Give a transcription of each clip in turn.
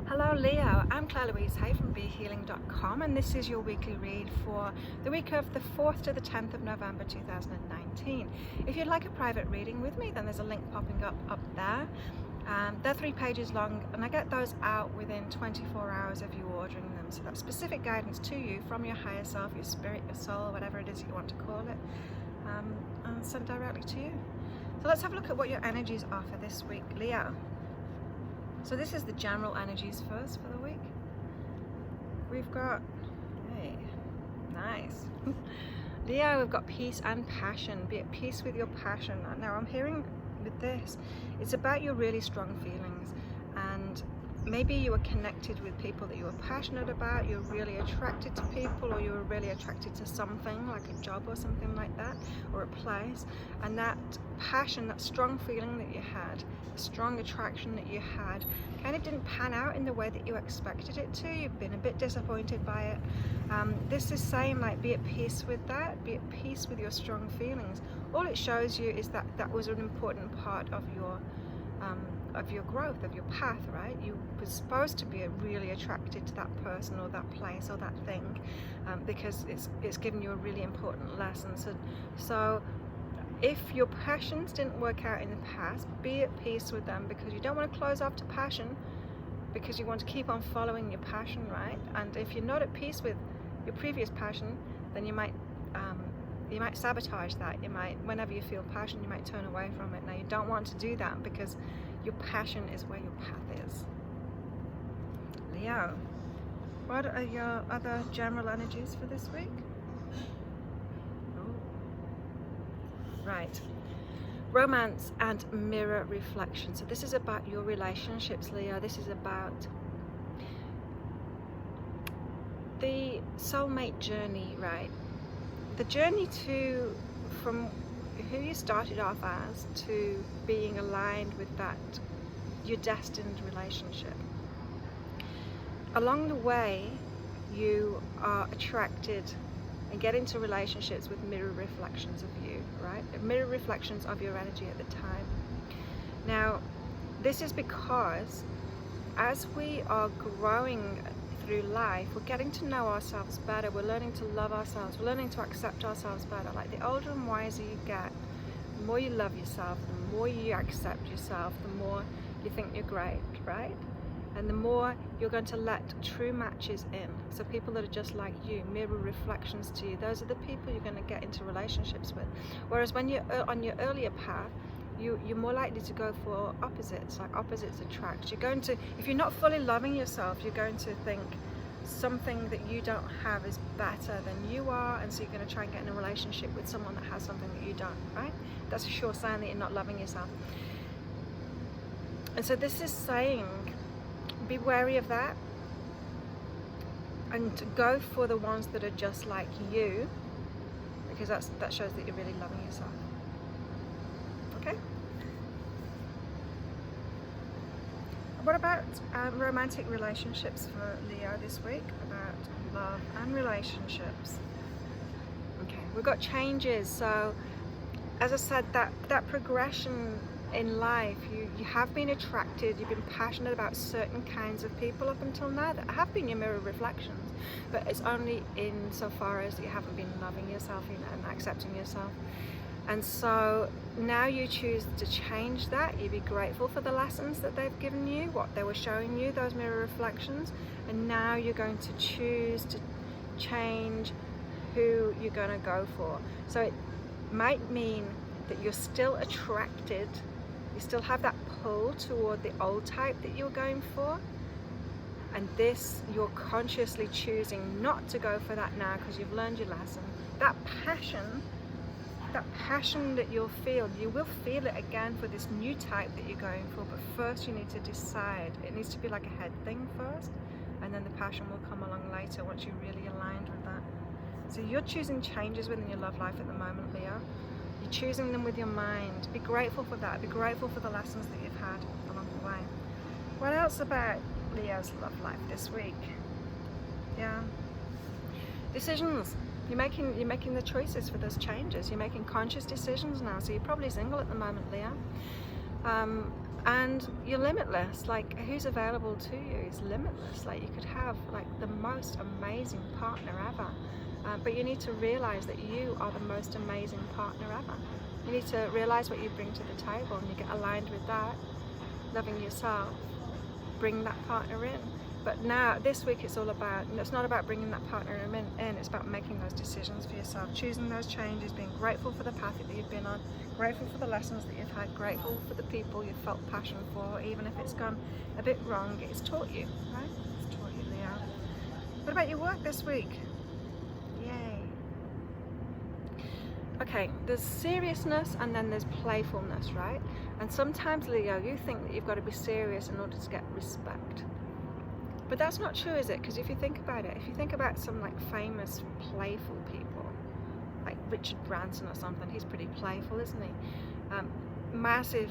Hello Leo, I'm Claire Louise Hay from BeHealing.com, and this is your weekly read for the week of the 4th to the 10th of November 2019. If you'd like a private reading with me, then there's a link popping up there. They're 3 pages long, and I get those out within 24 hours of you ordering them. So that's specific guidance to you from your higher self, your spirit, your soul, whatever it is you want to call it, and sent directly to you. So let's have a look at what your energies are for this week, Leo. So this is the general energies first for the week. We've got, hey, nice. Leo, we've got peace and passion. Be at peace with your passion. Now I'm hearing with this, it's about your really strong feelings, and maybe you are connected with people that you are passionate about, you're really attracted to people, or you're really attracted to something like a job or something like that, or a place, and that passion, that strong feeling that you had, strong attraction that you had, kind of didn't pan out in the way that you expected it to. You've been a bit disappointed by it. This is saying, like, be at peace with that, be at peace with your strong feelings. All it shows you is that that was an important part of your growth, of your path, right? You were supposed to be really attracted to that person or that place or that thing, because it's given you a really important lesson. So if your passions didn't work out in the past, be at peace with them, because you don't want to close off to passion, because you want to keep on following your passion, right? And if you're not at peace with your previous passion, then you might sabotage that. You might, whenever you feel passion, you might turn away from it. Now you don't want to do that, because your passion is where your path is. Leo, what are your other general energies for this week? Right, romance and mirror reflection. So this is about your relationships, Leo. This is about the soulmate journey, right? The journey from who you started off as to being aligned with that, your destined relationship. Along the way, you are attracted and get into relationships with mirror reflections of you, right? Mirror reflections of your energy at the time. Now, this is because as we are growing through life, we're getting to know ourselves better, we're learning to love ourselves, we're learning to accept ourselves better. Like, the older and wiser you get, the more you love yourself, the more you accept yourself, the more you think you're great, right? And the more you're going to let true matches in. So people that are just like you, mirror reflections to you, those are the people you're going to get into relationships with. Whereas when you're on your earlier path, you're more likely to go for opposites, like opposites attract. You're going to, if you're not fully loving yourself, you're going to think something that you don't have is better than you are, and so you're going to try and get in a relationship with someone that has something that you don't, right? That's a sure sign that you're not loving yourself. And so this is saying, be wary of that, and to go for the ones that are just like you, because that shows that you're really loving yourself. Okay? What about romantic relationships for Leo this week? About love and relationships. Okay, we've got changes. So as I said, that progression in life, you have been attracted, you've been passionate about certain kinds of people up until now that have been your mirror reflections, but it's only in so far as you haven't been loving yourself, and accepting yourself. And so now you choose to change that. You be grateful for the lessons that they've given you, what they were showing you, those mirror reflections, and now you're going to choose to change who you're going to go for. So it might mean that you're still attracted, you still have that pull toward the old type that you're going for, and this, you're consciously choosing not to go for that now because you've learned your lesson. That passion that you'll feel, you will feel it again for this new type that you're going for, but first you need to decide. It needs to be like a head thing first, and then the passion will come along later once you're really aligned with that. So you're choosing changes within your love life at the moment, Leo. You're choosing them with your mind. Be grateful for that. Be grateful for the lessons that you've had along the way. What else about Leo's love life this week? Yeah. Decisions. You're making the choices for those changes. You're making conscious decisions now. So you're probably single at the moment, Leo. And you're limitless. Like, who's available to you is limitless. Like, you could have like the most amazing partner ever, but you need to realize that you are the most amazing partner ever. You need to realize what you bring to the table, and you get aligned with that, loving yourself, bring that partner in. But now, this week, it's all about, it's not about bringing that partner in, it's about making those decisions for yourself, choosing those changes, being grateful for the path that you've been on, grateful for the lessons that you've had, grateful for the people you've felt passion for, even if it's gone a bit wrong, it's taught you, right? It's taught you, Leo. What about your work this week? Yay. Okay, there's seriousness and then there's playfulness, right? And sometimes, Leo, you think that you've got to be serious in order to get respect. But that's not true, is it? Because if you think about it, if you think about some like famous playful people, like Richard Branson or something, he's pretty playful, isn't he? Massive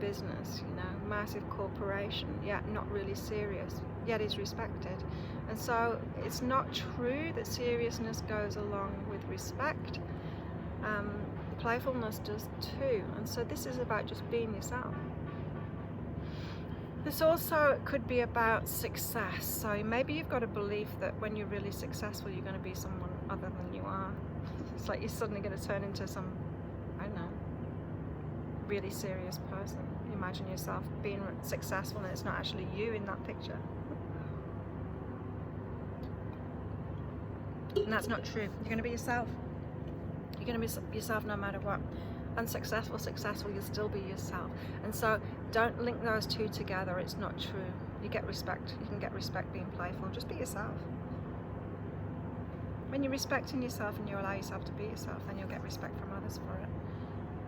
business, you know, massive corporation, yet not really serious, yet is respected. And so it's not true that seriousness goes along with respect. Playfulness does too. And so this is about just being yourself. This also could be about success. So maybe you've got a belief that when you're really successful, you're going to be someone other than you are. It's like you're suddenly going to turn into some, I don't know, really serious person. You imagine yourself being successful and it's not actually you in that picture. And that's not true. You're going to be yourself. You're going to be yourself no matter what. Unsuccessful, successful, you'll still be yourself. And so don't link those two together. It's not true. You get respect. You can get respect being playful. Just be yourself. When you're respecting yourself and you allow yourself to be yourself, then you'll get respect from others for it.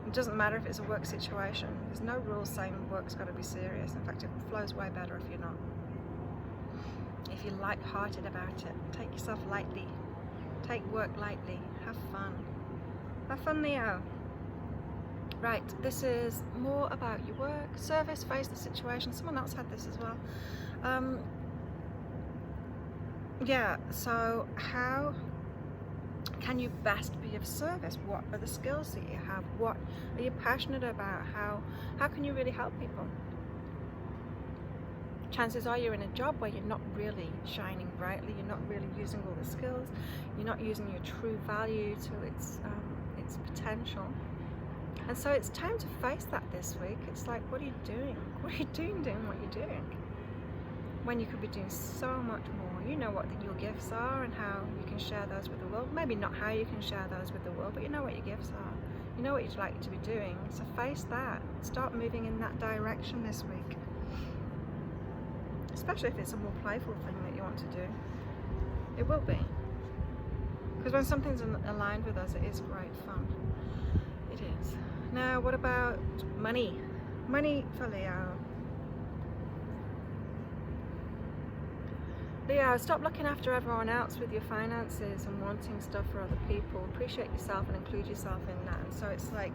It doesn't matter if it's a work situation. There's no rules saying work's got to be serious. In fact, it flows way better if you're not. If you're light-hearted about it, take yourself lightly. Take work lightly. Have fun. Have fun, Leo. Right, this is more about your work, service, face the situation. Someone else had this as well. Yeah, so how can you best be of service? What are the skills that you have? What are you passionate about? How can you really help people? Chances are you're in a job where you're not really shining brightly, you're not really using all the skills, you're not using your true value to its potential. And so it's time to face that this week. It's like, what are you doing? What are you doing what you're doing? When you could be doing so much more. You know what your gifts are and how you can share those with the world. Maybe not how you can share those with the world, but you know what your gifts are. You know what you'd like to be doing. So face that. Start moving in that direction this week. Especially if it's a more playful thing that you want to do. It will be. Because when something's aligned with us, it is great fun. It is. Now, what about money? Money for Leo. Leo, stop looking after everyone else with your finances and wanting stuff for other people. Appreciate yourself and include yourself in that. And so it's like,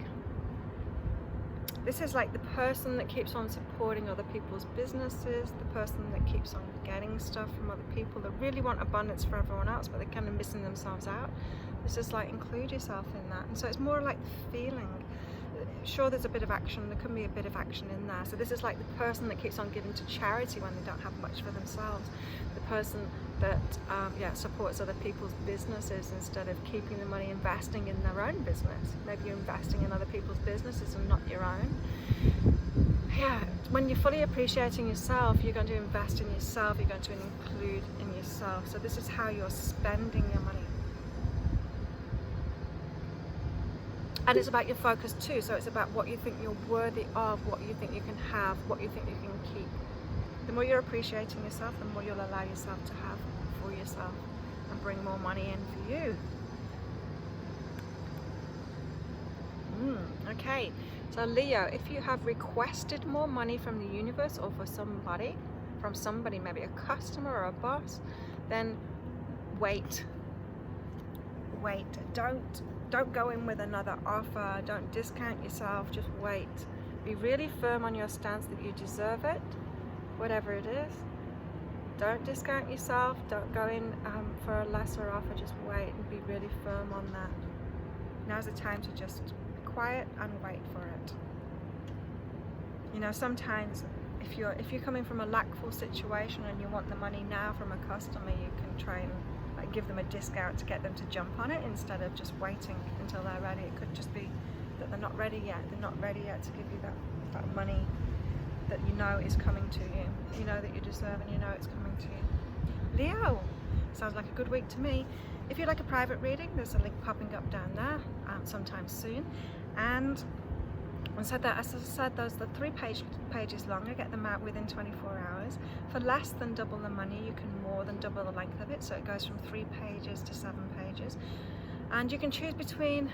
this is like the person that keeps on supporting other people's businesses, the person that keeps on getting stuff from other people that really want abundance for everyone else, but they're kind of missing themselves out. It's just like, include yourself in that. And so it's more like the feeling. Sure, there's a bit of action, there can be a bit of action in there. So this is like the person that keeps on giving to charity when they don't have much for themselves. The person that supports other people's businesses instead of keeping the money investing in their own business. Maybe you're investing in other people's businesses and not your own. Yeah, when you're fully appreciating yourself, you're going to invest in yourself, you're going to include in yourself. So this is how you're spending your money. And it's about your focus too, so it's about what you think you're worthy of, what you think you can have, what you think you can keep. The more you're appreciating yourself, the more you'll allow yourself to have for yourself and bring more money in for you. Okay, so Leo, if you have requested more money from the universe or from somebody, maybe a customer or a boss, then wait. Don't go in with another offer. Don't discount yourself. Just wait. Be really firm on your stance that you deserve it, whatever it is. Don't discount yourself. Don't go in for a lesser offer. Just wait and be really firm on that. Now's the time to just be quiet and wait for it. You know, sometimes if you're coming from a lackful situation and you want the money now from a customer, you can try and like give them a discount to get them to jump on it instead of just waiting until they're ready. It could just be that they're not ready yet. They're not ready yet to give you that money that you know is coming to you. You know that you deserve and you know it's coming to you. Leo, sounds like a good week to me. If you'd like a private reading, there's a link popping up down there sometime soon. And as I said, those are 3 pages long. I get them out within 24 hours. For less than double the money, you can more than double the length of it. So it goes from 3 pages to 7 pages. And you can choose between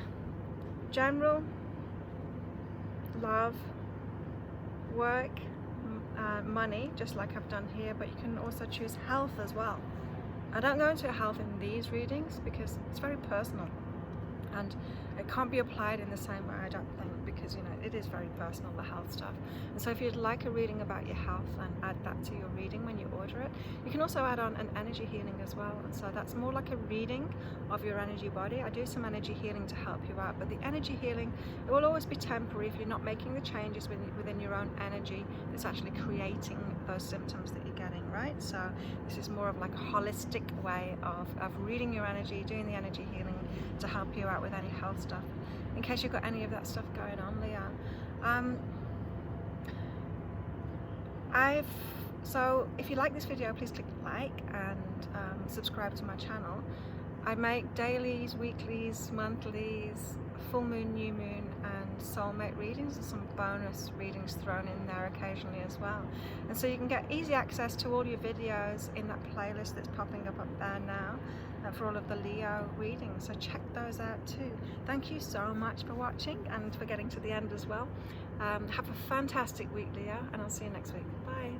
general, love, work, money, just like I've done here, but you can also choose health as well. I don't go into health in these readings because it's very personal and it can't be applied in the same way, I don't think, because you know it is very personal, the health stuff. And so if you'd like a reading about your health, then add that to your reading when you order it. You can also add on an energy healing as well, and so that's more like a reading of your energy body. I do some energy healing to help you out, but the energy healing, it will always be temporary if you're not making the changes within your own energy that's actually creating those symptoms that you're getting, right? So this is more of like a holistic way of reading your energy, doing the energy healing to help you out with any health stuff, in case you've got any of that stuff going on, Leo. So if you like this video, please click like and subscribe to my channel. I make dailies, weeklies, monthlies, full moon, new moon, and soulmate readings, and some bonus readings thrown in there occasionally as well. And so you can get easy access to all your videos in that playlist that's popping up there now for all of the Leo readings, so check those out too. Thank you so much for watching and for getting to the end as well. Have a fantastic week, Leo, and I'll see you next week. Bye.